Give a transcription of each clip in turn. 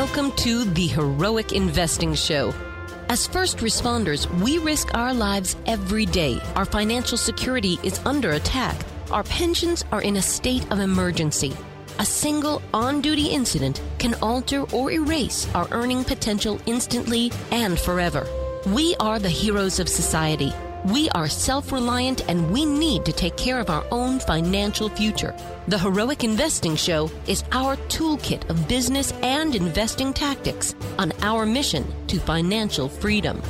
Welcome to the Heroic Investing Show. As first responders, we risk our lives every day. Our financial security is under attack. Our pensions are in a state of emergency. A single on-duty incident can alter or erase our earning potential instantly and forever. We are the heroes of society. We are self-reliant and we need to take care of our own financial future. The Heroic Investing Show is our toolkit of business and investing tactics on our mission to financial freedom.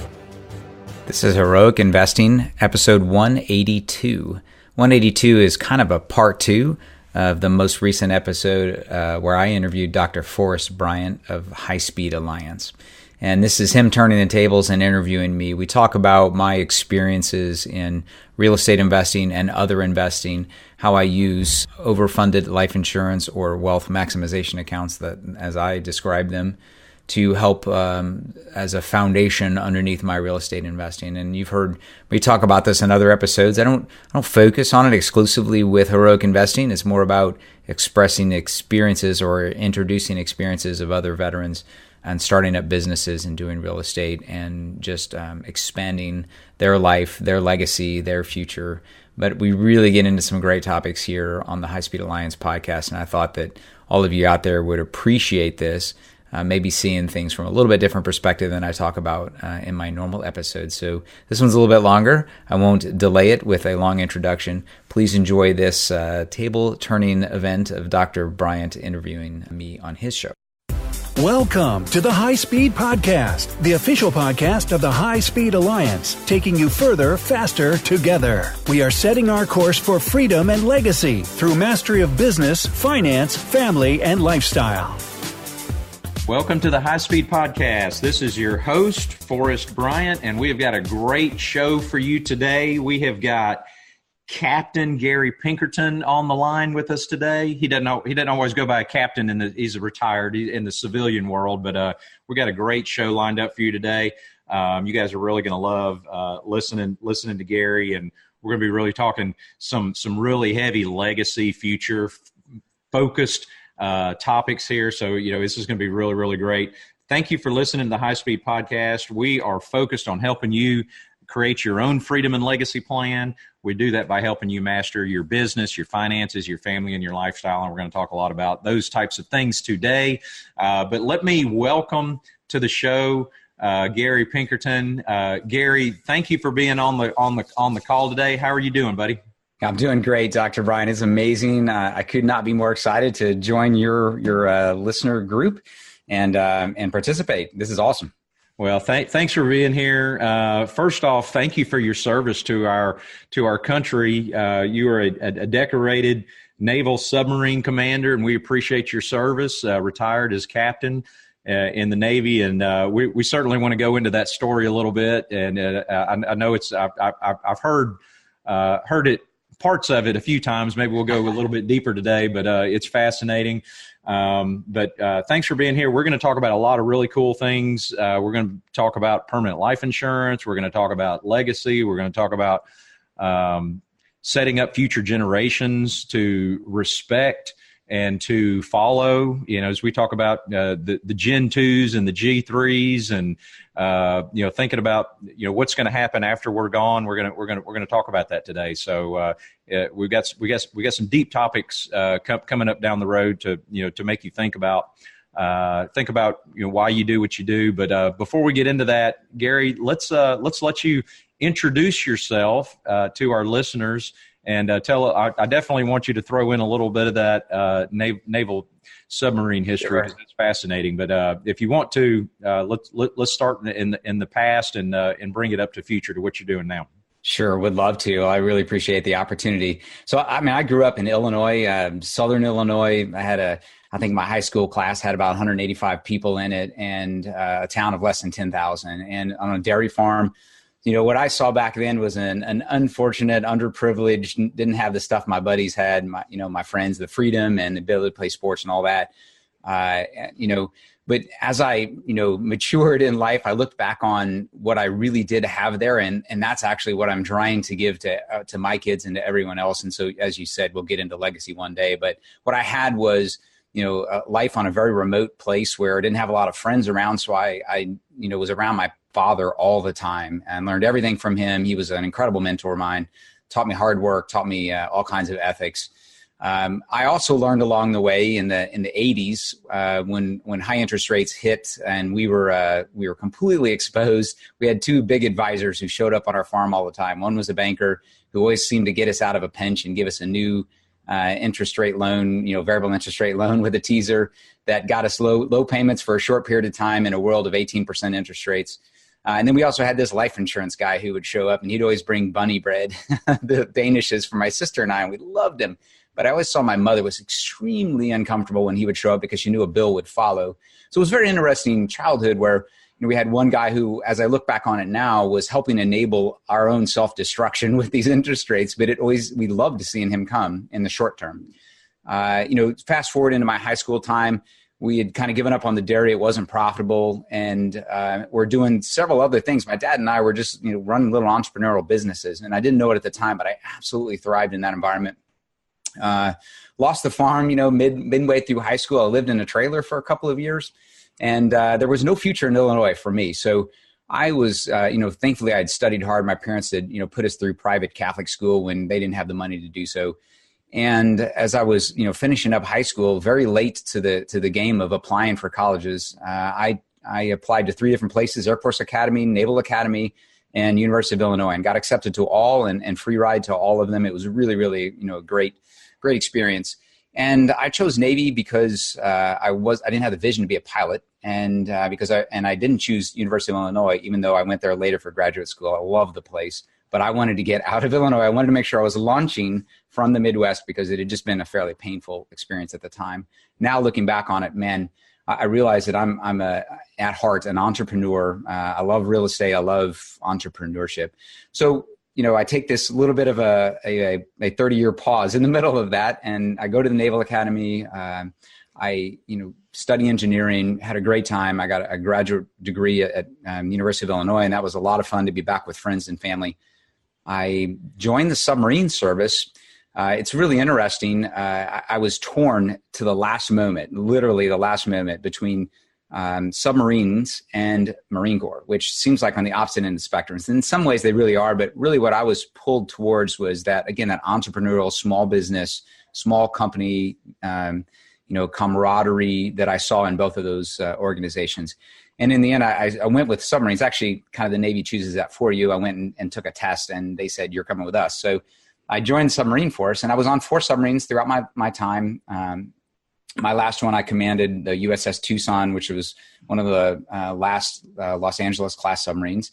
This is Heroic Investing, episode 182. 182 is kind of a part two of the most recent episode where I interviewed Dr. Forrest Bryant of High Speed Alliance. And this is him turning the tables and interviewing me. We talk about my experiences in real estate investing and other investing, how I use overfunded life insurance or wealth maximization accounts, that, as I describe them, to help as a foundation underneath my real estate investing. And you've heard me talk about this in other episodes. I don't focus on it exclusively with Heroic Investing. It's more about expressing experiences or introducing experiences of other veterans and starting up businesses and doing real estate and just expanding their life, their legacy, their future. But we really get into some great topics here on the High Speed Alliance podcast, and I thought that all of you out there would appreciate this, maybe seeing things from a little bit different perspective than I talk about in my normal episodes. So this one's a little bit longer. I won't delay it with a long introduction. Please enjoy this table-turning event of Dr. Bryant interviewing me on his show. Welcome to the High Speed Podcast, the official podcast of the High Speed Alliance, taking you further, faster, together. We are setting our course for freedom and legacy through mastery of business, finance, family, and lifestyle. Welcome to the High Speed Podcast. This is your host, Forrest Bryant, and we have got a great show for you today. We have got Captain Gary Pinkerton on the line with us today. He doesn't always go by a captain he's retired in the civilian world, but we got a great show lined up for you today. You guys are really going to love listening to Gary, and we're going to be really talking some really heavy legacy future focused topics here. So, this is going to be really, really great. Thank you for listening to the High Speed Podcast. We are focused on helping you create your own freedom and legacy plan. We do that by helping you master your business, your finances, your family, and your lifestyle. And we're going to talk a lot about those types of things today. But let me welcome to the show Gary Pinkerton. Gary, thank you for being on the call today. How are you doing, buddy? I'm doing great, Dr. Bryant. It's amazing. I could not be more excited to join your listener group and participate. This is awesome. Well, thanks for being here. First off, thank you for your service to our country. You are a decorated naval submarine commander, and we appreciate your service. Retired as captain in the Navy, and we certainly want to go into that story a little bit. And I know I've heard it, parts of it a few times. Maybe we'll go a little bit deeper today, but it's fascinating. But thanks for being here. We're going to talk about a lot of really cool things. We're going to talk about permanent life insurance. We're going to talk about legacy. We're going to talk about setting up future generations to respect and to follow, as we talk about the Gen 2s and the G3s and, thinking about, what's going to happen after we're gone. We're going to talk about that today. So we've got some deep topics coming up down the road to make you think about why you do what you do. But before we get into that, Gary, let's let you introduce yourself to our listeners. And I definitely want you to throw in a little bit of that naval submarine history, because it's fascinating. But if you want to, let's start in the past and bring it up to future to what you're doing now. Sure, would love to. I really appreciate the opportunity. So, I grew up in Illinois, Southern Illinois. I think my high school class had about 185 people in it, and a town of less than 10,000, and on a dairy farm. What I saw back then was an unfortunate, underprivileged, didn't have the stuff my buddies had, my friends, the freedom and the ability to play sports and all that. But as I, matured in life, I looked back on what I really did have there. And that's actually what I'm trying to give to my kids and to everyone else. And so, as you said, we'll get into legacy one day. But what I had was life on a very remote place where I didn't have a lot of friends around. So I was around my father all the time and learned everything from him. He was an incredible mentor of mine, taught me hard work, taught me all kinds of ethics. I also learned along the way in the 80s when high interest rates hit and we were completely exposed. We had two big advisors who showed up on our farm all the time. One was a banker who always seemed to get us out of a pinch and give us a new interest rate loan, variable interest rate loan with a teaser that got us low payments for a short period of time in a world of 18% interest rates. And then we also had this life insurance guy who would show up and he'd always bring bunny bread, the Danishes for my sister and I, and we loved him. But I always saw my mother was extremely uncomfortable when he would show up because she knew a bill would follow. So it was a very interesting childhood where we had one guy who, as I look back on it now, was helping enable our own self-destruction with these interest rates. But we loved seeing him come in the short term. Fast forward into my high school time, we had kind of given up on the dairy. It wasn't profitable. And we're doing several other things. My dad and I were just running little entrepreneurial businesses. And I didn't know it at the time, but I absolutely thrived in that environment. Lost the farm, midway through high school. I lived in a trailer for a couple of years. And there was no future in Illinois for me. So I was, thankfully I had studied hard. My parents had, put us through private Catholic school when they didn't have the money to do so. And as I was, finishing up high school, very late to the game of applying for colleges, I applied to 3 different places: Air Force Academy, Naval Academy, and University of Illinois, and got accepted to all and free ride to all of them. It was really, really, a great experience. And I chose Navy because I didn't have the vision to be a pilot, and I didn't choose University of Illinois, even though I went there later for graduate school. I love the place, but I wanted to get out of Illinois. I wanted to make sure I was launching from the Midwest because it had just been a fairly painful experience at the time. Now looking back on it, man, I realize that I'm at heart an entrepreneur. I love real estate. I love entrepreneurship. So I take this little bit of a 30-year pause in the middle of that, and I go to the Naval Academy. I study engineering, had a great time. I got a graduate degree at University of Illinois, and that was a lot of fun to be back with friends and family. I joined the submarine service. It's really interesting. I was torn to the last moment, literally the last moment, between submarines and Marine Corps, which seems like on the opposite end of the spectrum. In some ways they really are, but really what I was pulled towards was that, again, that entrepreneurial, small business, small company, camaraderie that I saw in both of those organizations. And in the end, I went with submarines. Actually, kind of the Navy chooses that for you. I went and took a test, and they said, you're coming with us. So I joined the submarine force, and I was on 4 submarines throughout my time. My last one, I commanded the USS Tucson, which was one of the last Los Angeles class submarines.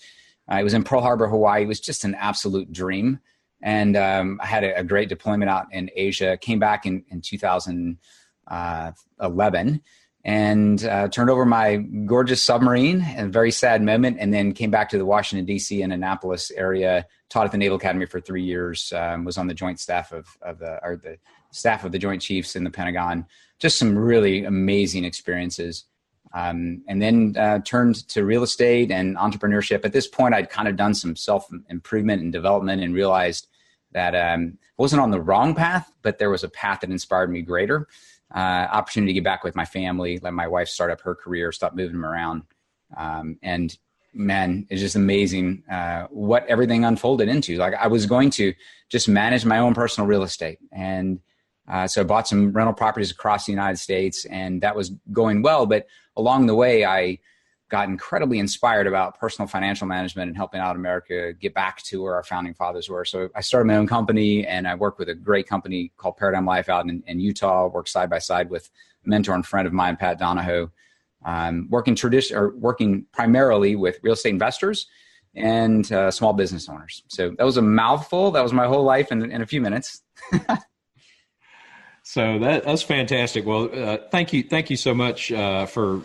It was in Pearl Harbor, Hawaii. It was just an absolute dream. And I had a great deployment out in Asia. Came back in 2011 and turned over my gorgeous submarine, a very sad moment, and then came back to the Washington, D.C. and Annapolis area, taught at the Naval Academy for 3 years, was on the joint staff of the staff of the Joint Chiefs in the Pentagon. Just some really amazing experiences. And then turned to real estate and entrepreneurship. At this point, I'd kind of done some self-improvement and development and realized that I wasn't on the wrong path, but there was a path that inspired me greater. Opportunity to get back with my family, let my wife start up her career, stop moving them around. And man, it's just amazing what everything unfolded into. Like I was going to just manage my own personal real estate. And so I bought some rental properties across the United States, and that was going well. But along the way, I got incredibly inspired about personal financial management and helping out America get back to where our founding fathers were. So I started my own company, and I work with a great company called Paradigm Life out in Utah. Work side by side with a mentor and friend of mine, Pat Donahoe, working primarily with real estate investors and small business owners. So that was a mouthful. That was my whole life in a few minutes. So that's fantastic. Well, thank you so much for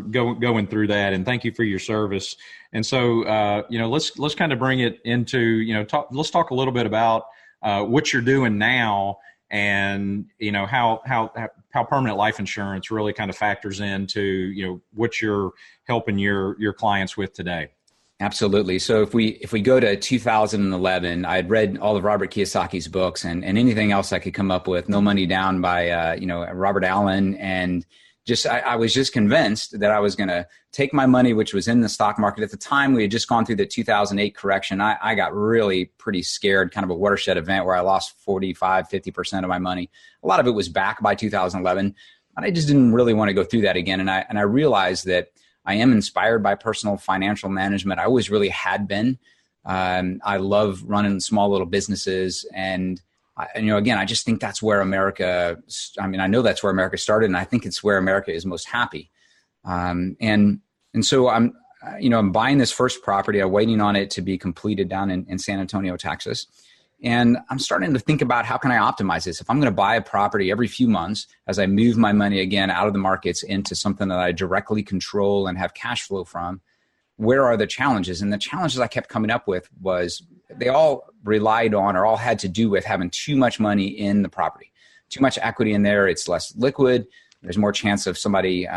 going through that, and thank you for your service. And so let's kind of bring it into let's talk a little bit about what you're doing now, and how permanent life insurance really kind of factors into what you're helping your clients with today. Absolutely. So if we go to 2011, I had read all of Robert Kiyosaki's books and anything else I could come up with. No Money Down by Robert Allen, and I was just convinced that I was going to take my money, which was in the stock market at the time. We had just gone through the 2008 correction. I got really pretty scared, kind of a watershed event where I lost 50% of my money. A lot of it was back by 2011, but I just didn't really want to go through that again. And I realized that I am inspired by personal financial management. I always really had been. I love running small little businesses. And again, I just think that's where America, I know that's where America started, and I think it's where America is most happy. And so I'm buying this first property. I'm waiting on it to be completed down in San Antonio, Texas. And I'm starting to think about how can I optimize this? If I'm going to buy a property every few months as I move my money again out of the markets into something that I directly control and have cash flow from, where are the challenges? And the challenges I kept coming up with was they all relied on or all had to do with having too much money in the property, too much equity in there. It's less liquid. There's more chance of somebody,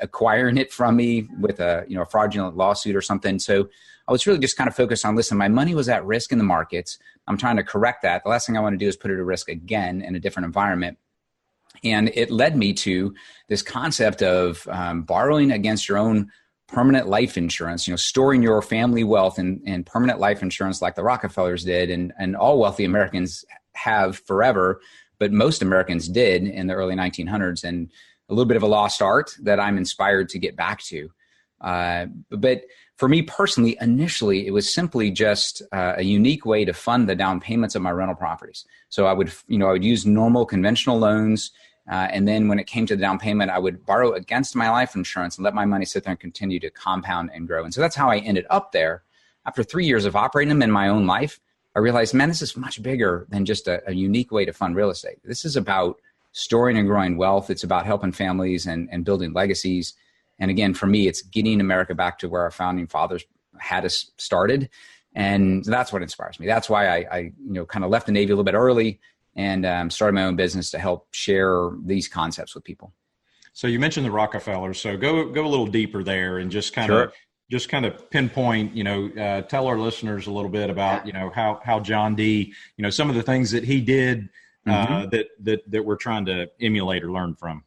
acquiring it from me with a fraudulent lawsuit or something. So I was really just kind of focused on, listen, my money was at risk in the markets. I'm trying to correct that. The last thing I want to do is put it at risk again in a different environment. And it led me to this concept of borrowing against your own permanent life insurance, storing your family wealth in permanent life insurance like the Rockefellers did and all wealthy Americans have forever, but most Americans did in the early 1900s, and a little bit of a lost art that I'm inspired to get back to. But for me personally, initially, it was simply just a unique way to fund the down payments of my rental properties. So I would use normal conventional loans. And then when it came to the down payment, I would borrow against my life insurance and let my money sit there and continue to compound and grow. And so that's how I ended up there. After 3 years of operating them in my own life, I realized, man, this is much bigger than just a unique way to fund real estate. This is about storing and growing wealth. It's about helping families and building legacies. And again, for me, it's getting America back to where our founding fathers had us started. And that's what inspires me. That's why I kind of left the Navy a little bit early and started my own business to help share these concepts with people. So you mentioned the Rockefellers. So go a little deeper there and just kind of pinpoint, tell our listeners a little bit about, how John D., some of the things that he did that we're trying to emulate or learn from.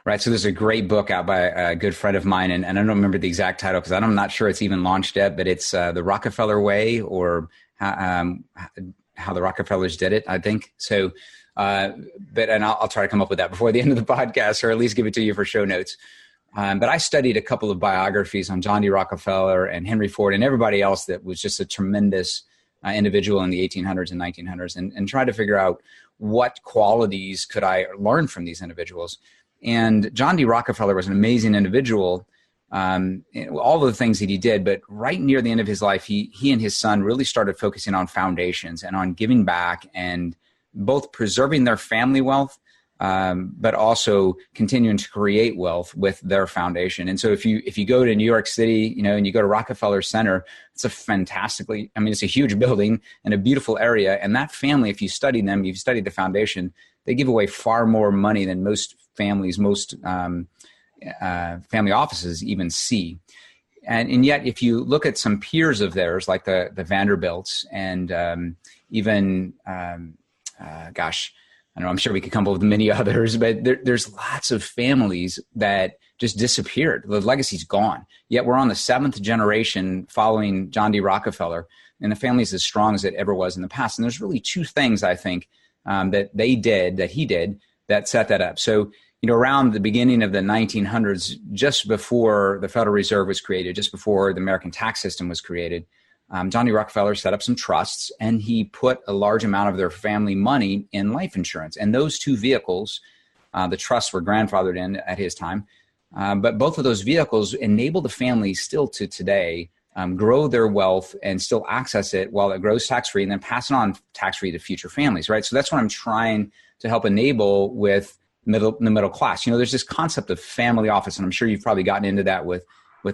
Right. So there's a great book out by a good friend of mine, and I don't remember the exact title because I'm not sure it's even launched yet, but it's The Rockefeller Way, or how the Rockefellers did it, I think. So, and I'll try to come up with that before the end of the podcast, or at least give it to you for show notes. But I studied a couple of biographies on John D. Rockefeller and Henry Ford and everybody else that was just a tremendous individual in the 1800s and 1900s, and tried to figure out what qualities could I learn from these individuals. And John D. Rockefeller was an amazing individual, all of the things that he did, but right near the end of his life, he and his son really started focusing on foundations and on giving back and both preserving their family wealth, but also continuing to create wealth with their foundation. And so if you go to New York City, and you go to Rockefeller Center, it's it's a huge building and a beautiful area. And that family, if you study them, you've studied the foundation, they give away far more money than most families, most family offices even see. And yet, if you look at some peers of theirs, like the Vanderbilts and even, I don't know, I'm sure we could come up with many others, but there's lots of families that just disappeared. The legacy's gone. Yet we're on the 7th generation following John D. Rockefeller, and the family's as strong as it ever was in the past. And there's really two things, I think, that he did, that set that up. So, around the beginning of the 1900s, just before the Federal Reserve was created, just before the American tax system was created, John D. Rockefeller set up some trusts, and he put a large amount of their family money in life insurance. And those two vehicles, the trusts were grandfathered in at his time, but both of those vehicles enable the family still to today grow their wealth and still access it while it grows tax-free, and then pass it on tax-free to future families, right? So that's what I'm trying to help enable with the middle class. There's this concept of family office, and I'm sure you've probably gotten into that with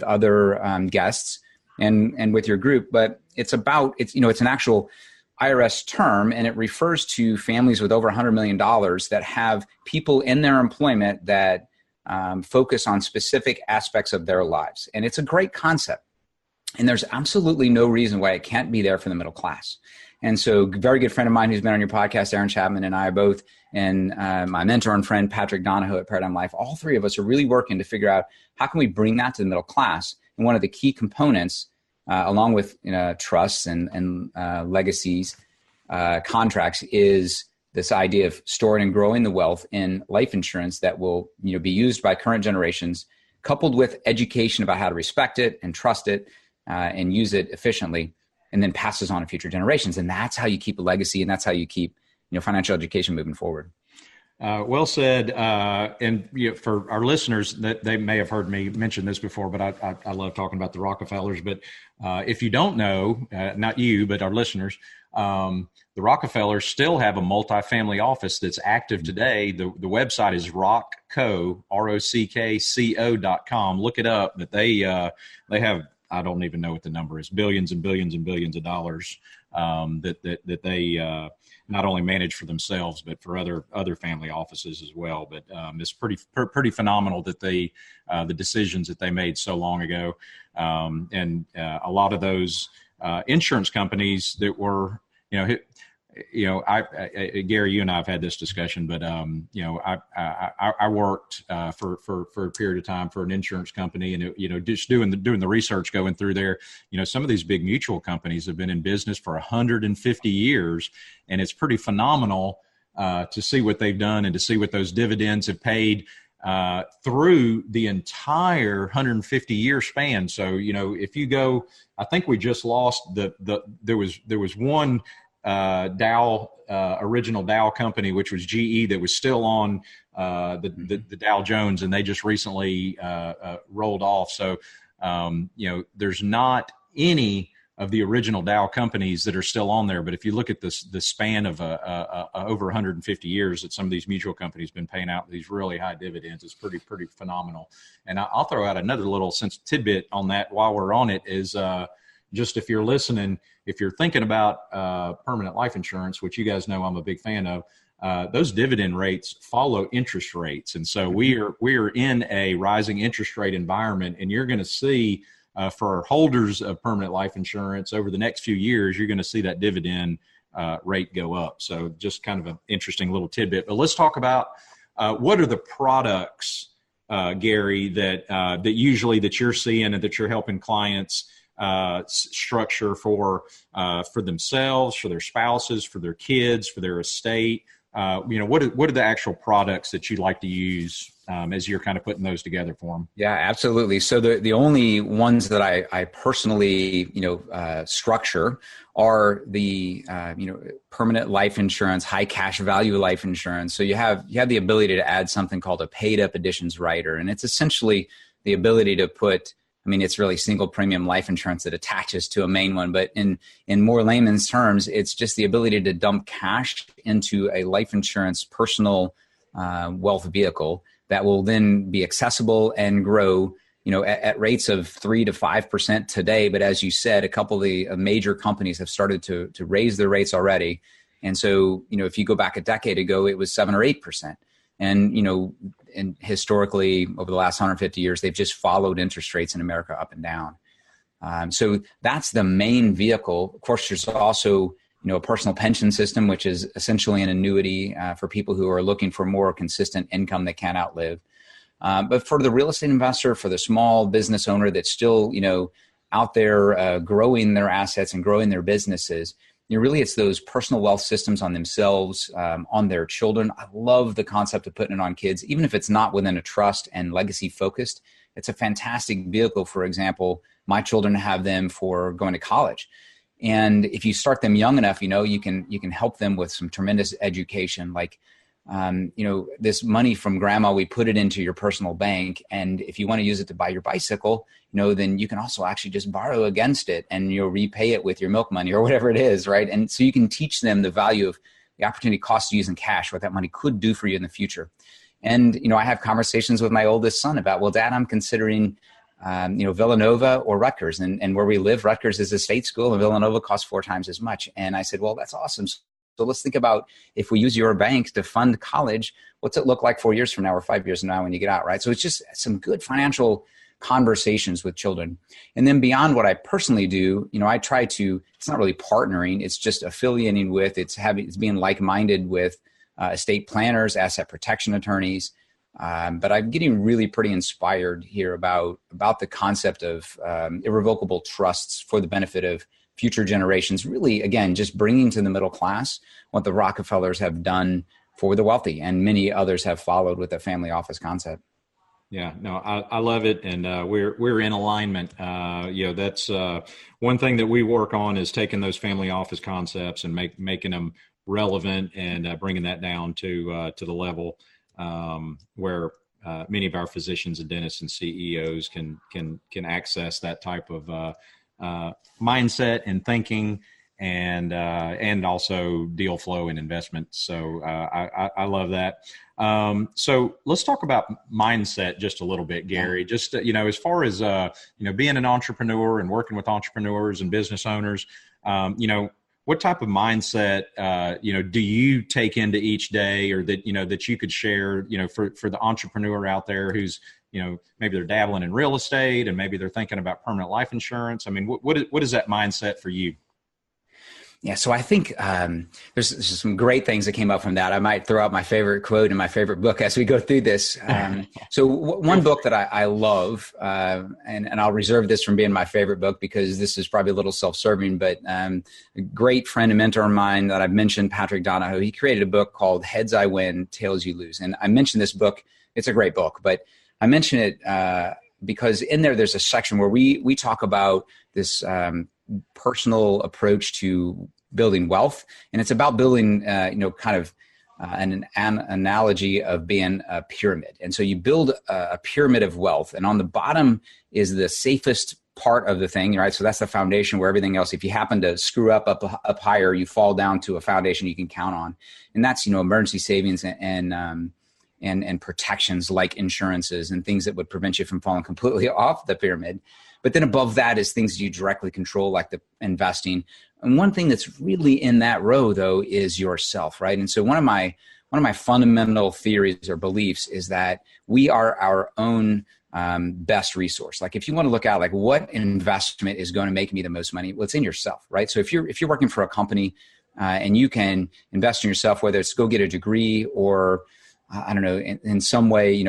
other guests and with your group, but it's an actual IRS term, and it refers to families with over $100 million that have people in their employment that focus on specific aspects of their lives. And it's a great concept. And there's absolutely no reason why it can't be there for the middle class. And so a very good friend of mine who's been on your podcast, Aaron Chapman, and I both, and my mentor and friend, Patrick Donahoe at Paradigm Life, all three of us are really working to figure out how can we bring that to the middle class. And one of the key components, along with trusts and legacies, contracts, is this idea of storing and growing the wealth in life insurance that will be used by current generations, coupled with education about how to respect it and trust it and use it efficiently, and then passes on to future generations. And that's how you keep a legacy, and that's how you keep financial education moving forward. Well said. And for our listeners, that they may have heard me mention this before, but I love talking about the Rockefellers. But if you don't know, not you, but our listeners, the Rockefellers still have a multifamily office that's active today. The website is rockco, ROCKCO.com. Look it up. But they have, I don't even know what the number is, billions and billions and billions of dollars that they not only manage for themselves, but for other family offices as well. But it's pretty phenomenal that the decisions that they made so long ago, and a lot of those insurance companies that were, Gary, you and I have had this discussion, but I worked for a period of time for an insurance company, and just doing the research, going through there, some of these big mutual companies have been in business for 150 years, and it's pretty phenomenal to see what they've done and to see what those dividends have paid through the entire 150-year span. So if you go, I think we just lost there was one Dow, original Dow company, which was GE, that was still on the Dow Jones, and they just recently rolled off. So, there's not any of the original Dow companies that are still on there. But if you look at the span of over 150 years that some of these mutual companies have been paying out these really high dividends, it's pretty phenomenal. And I'll throw out another little tidbit on that while we're on it is, just if you're listening, if you're thinking about permanent life insurance, which you guys know I'm a big fan of, those dividend rates follow interest rates. And so we are in a rising interest rate environment, and you're going to see for holders of permanent life insurance over the next few years, you're going to see that dividend rate go up. So just kind of an interesting little tidbit. But let's talk about what are the products, Gary, that usually that you're seeing and that you're helping clients structure for themselves, for their spouses, for their kids, for their estate. What are the actual products that you like to use as you're kind of putting those together for them? Yeah, absolutely. So the only ones that I personally structure are the permanent life insurance, high cash value life insurance. So you have the ability to add something called a paid up additions rider, and it's essentially the ability to put, it's really single premium life insurance that attaches to a main one. But in more layman's terms, it's just the ability to dump cash into a life insurance personal wealth vehicle that will then be accessible and grow, at rates of 3 to 5% today. But as you said, a couple of the major companies have started to raise their rates already. And so, if you go back a decade ago, it was 7 or 8%. And, and historically, over the last 150 years, they've just followed interest rates in America up and down. So that's the main vehicle. Of course, there's also, a personal pension system, which is essentially an annuity for people who are looking for more consistent income they can't outlive. But for the real estate investor, for the small business owner that's still, out there growing their assets and growing their businesses, really, it's those personal wealth systems on themselves, on their children. I love the concept of putting it on kids, even if it's not within a trust and legacy focused. It's a fantastic vehicle. For example, my children have them for going to college. And if you start them young enough, you can help them with some tremendous education. Like, this money from grandma, we put it into your personal bank. And if you want to use it to buy your bicycle, then you can also actually just borrow against it and you'll repay it with your milk money or whatever it is, right? And so you can teach them the value of the opportunity cost of using cash, what that money could do for you in the future. And, I have conversations with my oldest son about, well, Dad, I'm considering, Villanova or Rutgers. And where we live, Rutgers is a state school and Villanova costs 4 times as much. And I said, well, that's awesome. So let's think about if we use your bank to fund college, what's it look like 4 years from now or 5 years from now when you get out, right? So it's just some good financial conversations with children. And then beyond what I personally do, I try to, it's not really partnering, it's just affiliating with, it's being like-minded with estate planners, asset protection attorneys. But I'm getting really pretty inspired here about the concept of irrevocable trusts for the benefit of future generations, really, again, just bringing to the middle class what the Rockefellers have done for the wealthy, and many others have followed with the family office concept. Yeah, no, I love it, and we're in alignment. That's one thing that we work on is taking those family office concepts and making them relevant and bringing that down to the level where many of our physicians and dentists and CEOs can access that type of mindset and thinking, and also deal flow and investment. So I love that. So let's talk about mindset just a little bit, Gary. Just as far as being an entrepreneur and working with entrepreneurs and business owners, what type of mindset do you take into each day, or that you could share for the entrepreneur out there who's maybe they're dabbling in real estate and maybe they're thinking about permanent life insurance? I mean, what is that mindset for you? Yeah, so I think there's some great things that came up from that. I might throw out my favorite quote and my favorite book as we go through this. So one book that I love, and I'll reserve this from being my favorite book because this is probably a little self-serving, but a great friend and mentor of mine that I've mentioned, Patrick Donahoe, he created a book called Heads I Win, Tails You Lose. And I mentioned this book. It's a great book, but I mention it because in there's a section where we talk about this personal approach to building wealth. And it's about building, kind of an analogy of being a pyramid. And so you build a pyramid of wealth, and on the bottom is the safest part of the thing, right? So that's the foundation where everything else, if you happen to screw up higher, you fall down to a foundation you can count on. And that's, emergency savings and protections like insurances and things that would prevent you from falling completely off the pyramid. But then above that is things that you directly control, like the investing. And one thing that's really in that row, though, is yourself, right? And so one of my fundamental theories or beliefs is that we are our own best resource. Like if you want to look at like what investment is going to make me the most money, well, it's in yourself, right? So if you're working for a company and you can invest in yourself, whether it's go get a degree or I don't know, in some way,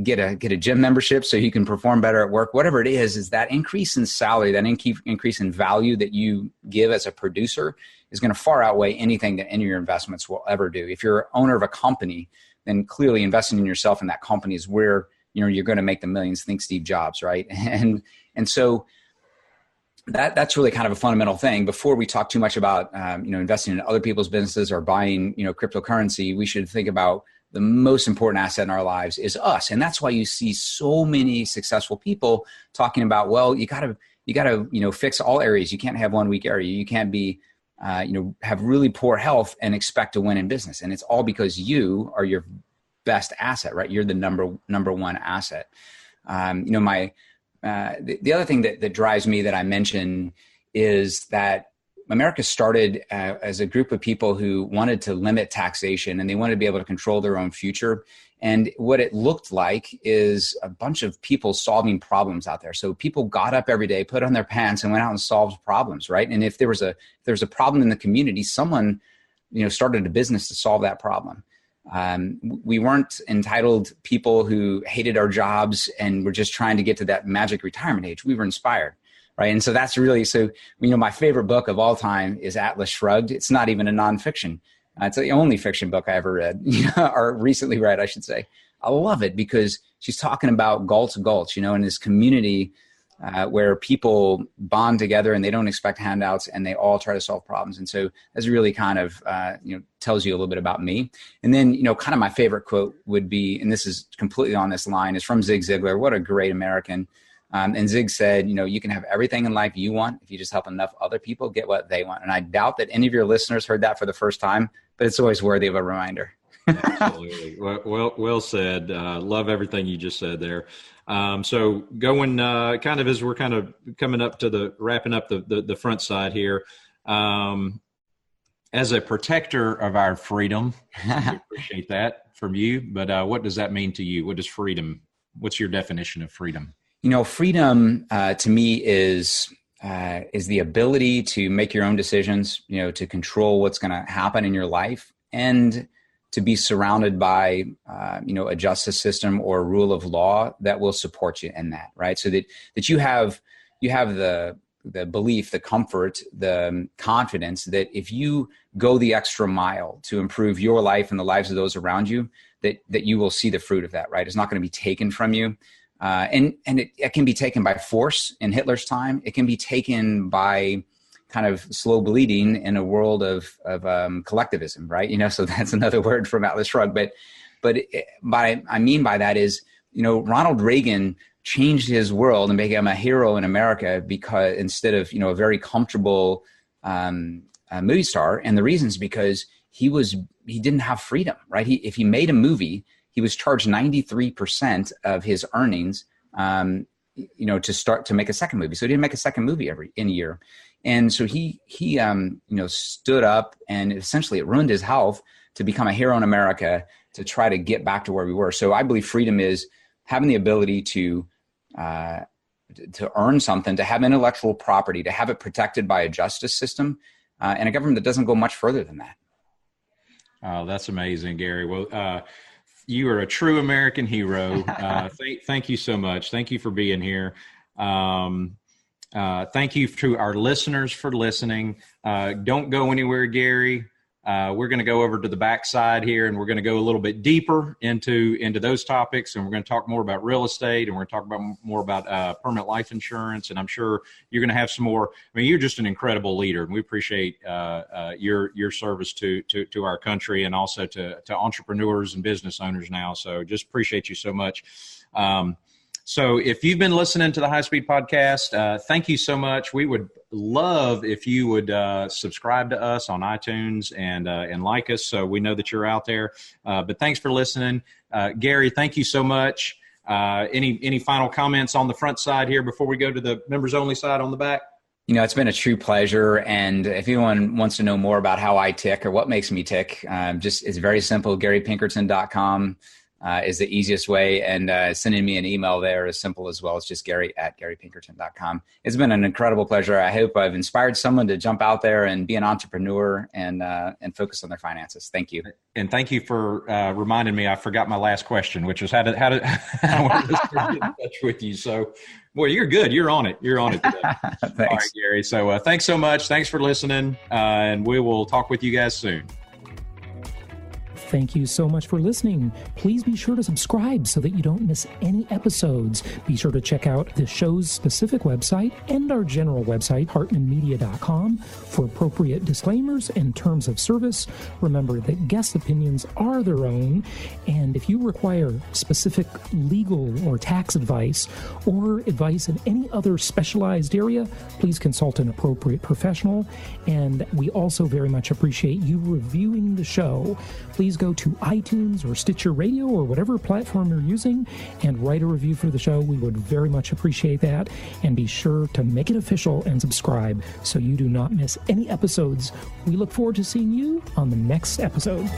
get a gym membership so you can perform better at work, whatever it is that increase in salary, that increase in value that you give as a producer is going to far outweigh anything that any of your investments will ever do. If you're owner of a company, then clearly investing in yourself in that company is where, you're going to make the millions. Think Steve Jobs, right? And so that's really kind of a fundamental thing. Before we talk too much about, investing in other people's businesses or buying, cryptocurrency, we should think about the most important asset in our lives is us. And that's why you see so many successful people talking about, well, you gotta, fix all areas. You can't have one weak area. You can't be, have really poor health and expect to win in business. And it's all because you are your best asset, right? You're the number one asset. The other thing that drives me that I mention is that America started as a group of people who wanted to limit taxation and they wanted to be able to control their own future. And what it looked like is a bunch of people solving problems out there. So people got up every day, put on their pants and went out and solved problems, right? And if there was a problem in the community, someone, started a business to solve that problem. We weren't entitled people who hated our jobs and were just trying to get to that magic retirement age. We were inspired. Right. And so that's really, my favorite book of all time is Atlas Shrugged. It's not even a nonfiction. It's the only fiction book I ever read, or recently read, I should say. I love it because she's talking about gulch, in this community where people bond together and they don't expect handouts and they all try to solve problems. And so that's really kind of, tells you a little bit about me. And then, kind of my favorite quote would be, and this is completely on this line, is from Zig Ziglar. What a great American. And Zig said, you can have everything in life you want if you just help enough other people get what they want. And I doubt that any of your listeners heard that for the first time, but it's always worthy of a reminder. Absolutely. Well said. Love everything you just said there. So going kind of as we're kind of coming up to wrapping up the front side here, as a protector of our freedom, we appreciate that from you. But what does that mean to you? What is freedom? What's your definition of freedom? Freedom to me is the ability to make your own decisions, to control what's going to happen in your life, and to be surrounded by, a justice system or a rule of law that will support you in that, right? So that you have the belief, the comfort, the confidence that if you go the extra mile to improve your life and the lives of those around you, that you will see the fruit of that, right? It's not going to be taken from you. And it can be taken by force in Hitler's time. It can be taken by kind of slow bleeding in a world of collectivism, right? So that's another word from Atlas Shrugged. But I mean by that is, Ronald Reagan changed his world and became a hero in America because instead of, a very comfortable movie star. And the reason is because he didn't have freedom, right? If he made a movie, he was charged 93% of his earnings, to make a second movie. So he didn't make a second movie in a year. And so he stood up, and essentially it ruined his health to become a hero in America to try to get back to where we were. So I believe freedom is having the ability to earn something, to have intellectual property, to have it protected by a justice system, and a government that doesn't go much further than that. Oh, that's amazing, Gary. Well, you are a true American hero. Thank you so much. Thank you for being here. Thank you to our listeners for listening. Don't go anywhere, Gary. We're going to go over to the backside here, and we're going to go a little bit deeper into those topics, and we're going to talk more about real estate, and we're going to talk more about permanent life insurance, and I'm sure you're going to have some more. I mean, you're just an incredible leader, and we appreciate your service to our country and also to entrepreneurs and business owners now. So just appreciate you so much. So if you've been listening to the High Speed Podcast, thank you so much. We would love if you would subscribe to us on iTunes and like us, so we know that you're out there. But thanks for listening. Gary, thank you so much. Any final comments on the front side here before we go to the members only side on the back? It's been a true pleasure. And if anyone wants to know more about how I tick or what makes me tick, it's very simple. GaryPinkerton.com. Is the easiest way, and sending me an email there is simple as well. It's just Gary@GaryPinkerton.com. It's been an incredible pleasure. I hope I've inspired someone to jump out there and be an entrepreneur and focus on their finances. Thank you. And thank you for reminding me. I forgot my last question, which was how to I wanted to get in touch with you. So, boy, you're good. You're on it. You're on it today. Thanks. All right, Gary. So thanks so much. Thanks for listening, and we will talk with you guys soon. Thank you so much for listening. Please be sure to subscribe so that you don't miss any episodes. Be sure to check out the show's specific website and our general website, hartmanmedia.com, for appropriate disclaimers and terms of service. Remember that guest opinions are their own, and if you require specific legal or tax advice or advice in any other specialized area, please consult an appropriate professional. And we also very much appreciate you reviewing the show. Please go to iTunes or Stitcher Radio or whatever platform you're using and write a review for the show. We would very much appreciate that. And be sure to make it official and subscribe so you do not miss any episodes. We look forward to seeing you on the next episode.